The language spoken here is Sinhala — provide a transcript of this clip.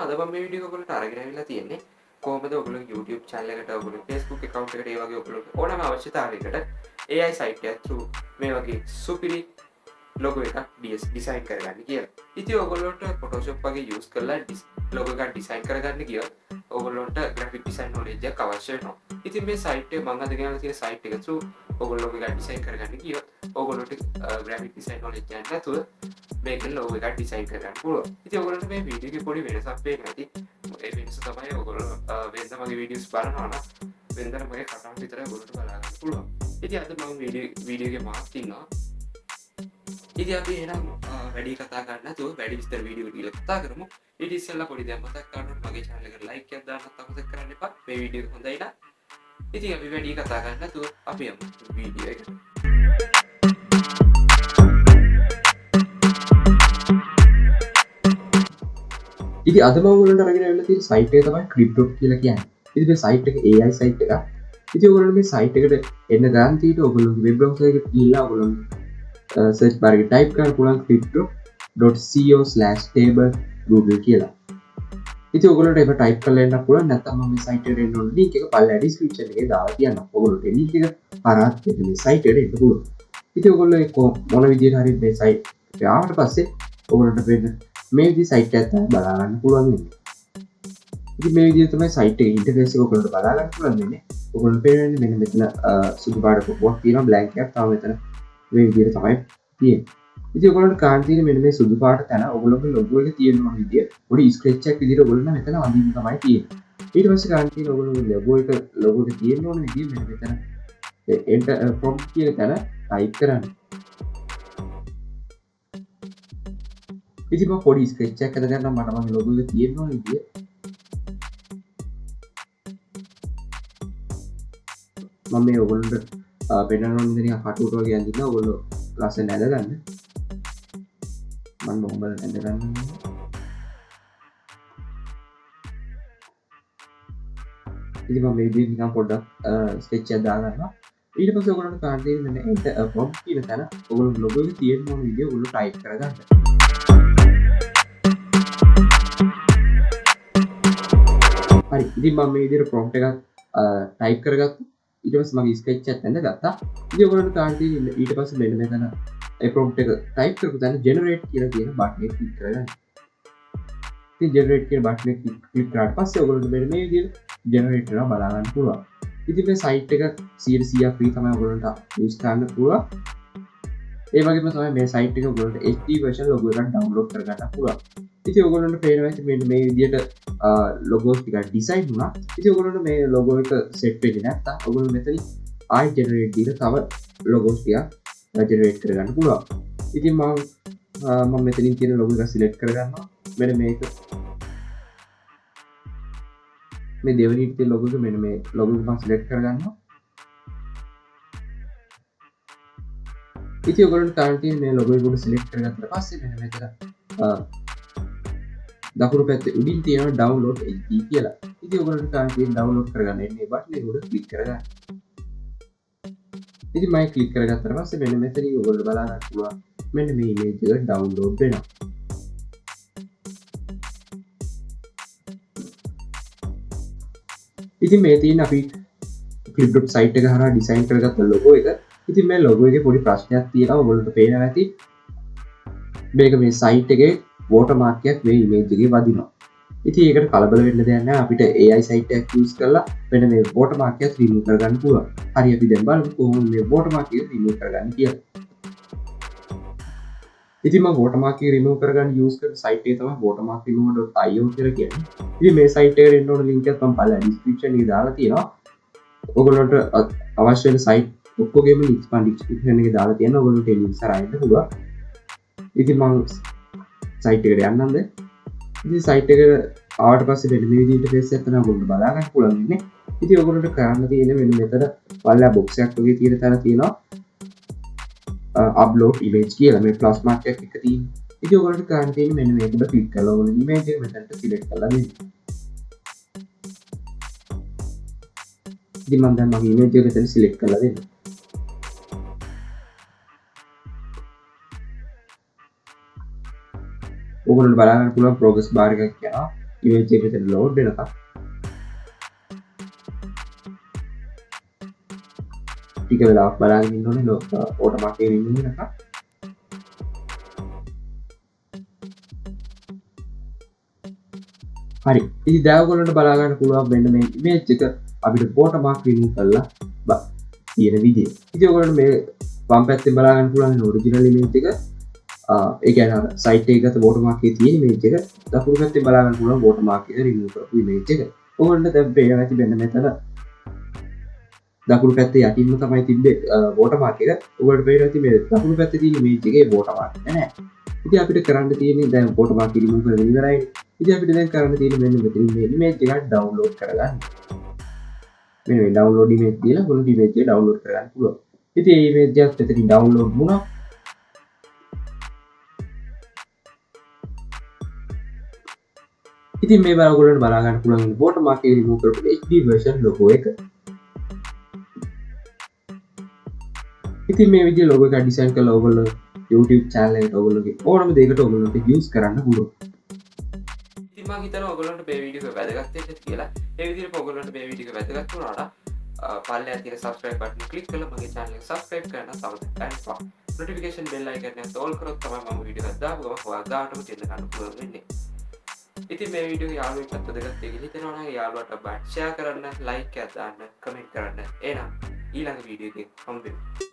අද මම මේ වීඩියෝ එක ඔයගොල්ලන්ට අරගෙන ආවිල්ලා තියෙන්නේ කොහොමද ඔයගොල්ලෝ YouTube channel එකට ඔයගොල්ලෝ Facebook account එකට ඒ වගේ ඔයගොල්ලෝ ඕනෑම අවශ්‍යතාවයකට AI site එක through මේ වගේ සුපිරි logo එකක් design කරගන්න කියලා. ඉතින් ඔයගොල්ලන්ට Photoshop වගේ use කරලා logo එකක් design කරගන්න ගියොත් ඔයගොල්ලන්ට graphic design knowledge එකක් අවශ්‍ය වෙනවා. ඉතින් මේ site එක මම අද ගෙනල්ලා තියෙන site එක through ඔයගොල්ලෝ logo එකක් design කරගන්න ගියොත් ඔයගොල්ලන්ට graphic design knowledge එකක් නැතුව මේකෙන් logo එකක් design කරගන්න පුළුවන්. ඉතින් ඔයගොල්ලන්ට මේ වීඩියෝ එකේ පොඩි වෙනසක් පේන්න ඇති. ඒ වෙනස තමයි ඔයගොල්ලෝ වෙනද මගේ වීඩියෝස් බලනවා නම් වෙනදට මගේ කටහඬ විතරයි ඔයගොල්ලන්ට බලා ගන්න පුළුවන්. ඉතින් අද මම වීඩියෝ එකේ මාත් ඉන්නවා. ඉතින් අපි එහෙනම් වැඩි කතා ගන්න නැතුව වැඩි විස්තර වීඩියෝ ටික කතා කරමු. ඊට ඉස්සෙල්ලා පොඩි දෙයක් මතක් කරගන්න මගේ channel එකට like එකක් දාන්නත් අමතක කරන්න එපා. මේ වීඩියෝ එක හොඳයි නම්. ඉතින් අපි වැඩි කතා ගන්න නැතුව අපි යමු වීඩියෝ එකට. ඉතින් අද මම ඔයගොල්ලන්ට අරගෙන ආවිල්ලා තියෙන site එක තමයි Clipdrop කියලා කියන්නේ. ඉතින් මේ site එක AI site එකක්. ඉතින් ඔයගොල්ලෝ මේ site එකට එන්න ගන්න තියෙට ඔයගොල්ලෝගේ web browser එකට ගිහිල්ලා ඔයගොල්ලෝ search bar එකේ type කරන්න පුළුවන් clipdrop.co/table google කියලා. ඉතින් ඔයගොල්ලන්ට ඒක type කරලා එන්න පුළුවන්. නැත්නම් මම මේ site එකට එන්න ඕන link එක පල්ලෙහා description එකේ දාලා තියන්නම්. ඔයගොල්ලන්ට link එක හරහා මේ site එකට එන්න පුළුවන්. ඉතින් ඔයගොල්ලෝ මොන විදිහට හරි මේ site එක ආවට පස්සේ ඔයගොල්ලන්ට වෙන මේ විදිහේ site එකක් තමයි බලා ගන්න පුළුවන් වෙන්නේ. ඉතින් මේ විදිහට තමයි site එකේ interface එක ඔයගොල්ලන්ට බලා ගන්න පුළුවන් වෙන්නේ. ඔයගොල්ලෝ පේන්නේ මෙන්න මෙතන සුදු පාට කොටුවක් තියෙනවා blank එකක් තව මෙතන මේ විදිහට තමයි තියෙන්නේ. ඉතින් ඔයගොල්ලන්ට කාන් තියෙන මෙන්න මේ සුදු පාට තැන ඔයගොල්ලෝගේ logo එක තියෙන විදිය පොඩි scratch එකක් විදිහට ඔයගොල්ලෝ මෙතන අඳින්න තමයි තියෙන්නේ. ඊට පස්සේ කාන් තියෙන ඔයගොල්ලෝගේ logo එක තියෙන ඕන විදිය මෙන්න මෙතන enter prompt කියන තැන type කරන්න. ඉතින් මම පොඩි ස්ක්‍රැච් එකක් හදගන්නම් මට මගේ logo එක තියෙන්න ඕන විදිය. මම මේ ඔයගොල්ලන්ට පෙන්නන ඕන විදිහට කටුවට වගේ අඳින්න ඔයගොල්ලෝ ලස්සන ඇඳගන්න. මම මොකද ඇඳගන්න. ඉතින් මම මේ විදිහට නිකන් පොඩ්ඩක් ස්කෙච් එකක් දාගන්නවා. ඊට පස්සේ ඔයගොල්ලන්ට කාන් තියෙන මෙන්න enter prompt කියන තැන ඔයගොල්ලෝ logo එක තියෙන්න ඕන විදිය ඔයගොල්ලෝ type කරගන්න. හරි ඉතින් මම මේ විදිහට prompt එකක් type කරගත්තා. ඊට පස්සේ මගේ sketch එකත් ඇඳගත්තා. ඉතින් ඔයගොල්ලන්ට කාන් තියෙන ඊට පස්සේ මෙන්න මෙතන ඒ prompt එක type කරපු තැන generate කියලා තියෙන button එක click කරගන්න. ඉතින් generate කියන button එක click කරාට පස්සේ ඔයගොල්ලන්ට මෙන්න මේ විදිහට generate කරනවා බලා ගන්න පුළුවන්. ඉතින් මේ site එක 100% free තමයි ඔයගොල්ලන්ට use කරන්න පුළුවන්. ඒ වගේම තමයි මේ site එක ඔයගොල්ලන්ට HD version logo එකක් download කරගන්න පුළුවන්. ඉතින් ඔයගොල්ලන්ට පේනවා මෙන්න මේ විදිහට logos ටිකක් design වුණා. ඉතින් ඔයගොල්ලන්ට මේ logo එක set වෙන්නේ නැත්තම් ඔයගොල්ලෝ මෙතනින් ආයි generate දීලා තව logos ටිකක් generate කරගන්න පුළුවන්. ඉතින් මම මෙතනින් තියෙන logo එක select කරගන්නවා. මෙන්න මේක මේ දෙවෙනි තියෙන logo එක මෙන්න මේ logo එක මම select කරගන්නවා. ඉතින් ඔයගොල්ලන්ට තාම තියෙන මේ logo එක උඩ select කරගත්තට පස්සේ මෙන්න මෙතන දකුණු පැත්තේ උඩින් තියෙනවා download HD කියලා. ඉතින් ඔයගොල්ලන්ට තාම තියෙන download කරගන්න එන්නේ බටන් එක උඩ click කරගන්න. ඉතින් මම click කරගත්තට පස්සේ මෙන්න මෙතනින් ඔයගොල්ලෝ බලා ගන්න පුළුවන් මෙන්න මේ image එක download වෙනවා. ඉතින් මේ තියෙන අපි Clipdrop site එක හරහා design කරගත්ත logo එක. ඉතින් මේ logo එකේ පොඩි ප්‍රශ්නයක් තියෙනවා ඔයගොල්ලන්ට පේනවා ඇති. මේක මේ site එකේ watermark එකක් මේ image එකේ වදිනවා. ඉතින් ඒකට කලබල වෙන්න දෙයක් නැහැ. අපිට AI site එකක් use කරලා වෙන මේ watermark එක remove කරගන්න පුළුවන්. හරි අපි දැන් බලමු කොහොමද මේ watermark එක remove කරගන්නේ කියලා. ඉතින් මම watermark එක remove කරගන්න use කරන site එක තමයි watermarkremove.io කියලා කියන්නේ. ඉතින් මේ site එකට එන්න ඕන link එක මම පළලා description එකේ දාලා තියෙනවා. ඔයගොල්ලන්ට අවශ්‍ය වෙන site ඔක්කොගේම links මම description එකේ දාලා තියෙනවා. ඔයගොල්ලන්ට ඒ links හරහා එන්න පුළුවන්. ඉතින් මම site එකට යන්නම්ද? ඉතින් site එකට ආවට පස්සේ මෙන්න මේ විදිහට interface එකක් තමයි ඔයගොල්ලන්ට බලා ගන්න පුළුවන් ඉන්නේ. ඉතින් ඔයගොල්ලන්ට කරන්න තියෙන්නේ මෙන්න මෙතන පල්ලා box එකක් වගේ තියෙන තැන තියෙනවා upload image කියලා මේ plus mark එකක් එක තියෙනවා. ඉතින් ඔයගොල්ලන්ට කරන්න තියෙන්නේ මෙන්න මේකට click කරලා ඕන image එක මෙතනට select කරලා දෙන්න. ඉතින් මම දැන් මගේ image එක මෙතන select කරලා දෙන්න. ඔයගොල්ලන්ට බලා ගන්න පුළුවන් progress bar එකක් යනවා. image එක මෙතන load වෙනකම් ටික වෙලාවක් බලාගෙන ඉන්න ඕනේ watermark එක remove වෙනකම්. හරි ඉතින් දැන් ඔයගොල්ලන්ට බලා ගන්න පුළුවන් මෙන්න මේ image එක අපිට watermark remove කරලා තියෙන විදිය. ඉතින් ඔයගොල්ලන්ට මේ වම් පැත්තෙන් බලා ගන්න පුළුවන් original image එක. ඒ කියන්නේ site එකේ ගත watermark එකේ තියෙන image එක. දකුණු පැත්තෙන් බලා ගන්න පුළුවන් watermark එක remove කරපු image එක. ඔයගොල්ලන්ට දැන් පේනවා ඇති මෙන්න මෙතන දකුණු පැත්තේ යටින්ම තමයි තිබ්බේ watermark එක. ඔයගොල්ලන්ට පේනවා ඇති මේ දකුණු පැත්තේ තියෙන image එකේ watermark එක නෑ. ඉතින් අපිට කරන්න තියෙන්නේ දැන් watermark එක remove කරගෙන ඉවරයි. ඉතින් අපිට දැන් කරන්න තියෙන්නේ මෙන්න මෙතන මේ image එක download කරගන්න. මෙන්න මේ download image කියලා ඔයගොල්ලෝ image එක download කරගන්න පුළුවන්. ඉතින් මේ image එකත් එතනින් download වුණා. ඉතින් මේ බල ඔයගොල්ලන්ට බලා ගන්න පුළුවන් watermark එක remove කරපු HD version logo එක. ඉතින් මේ විදිහේ logo එක design කරලා ඔයගොල්ලෝ YouTube channel එකට ඔයගොල්ලෝගේ ඕනම දෙයකට ඔයගොල්ලන්ට use කරන්න පුළුවන්. ඉතින් මම හිතනවා ඔයගොල්ලන්ට මේ වීඩියෝ එක වැදගත් වෙන්න කියලා. ඒ විදිහට ඔයගොල්ලන්ට මේ වීඩියෝ එක වැදගත් වුණාට පල්ලෙහා තියෙන subscribe button click කරලා මගේ channel එක subscribe කරන්න අමතක කරන්න. notification bell icon එක all කරොත් තමයි මම වීඩියෝ එකක් දාපු ගමන් ඔයාලටම දෙන්න ගන්න පුළුවන් වෙන්නේ. ඉතින් මේ වීඩියෝ එක යාළුවෙක්ට වැදගත් කියලා හිතනවා නම් යාළුවාට share කරන්න, like එකක් දාන්න, comment කරන්න. එහෙනම් ඊළඟ වීඩියෝ එකෙන් හම්බෙමු.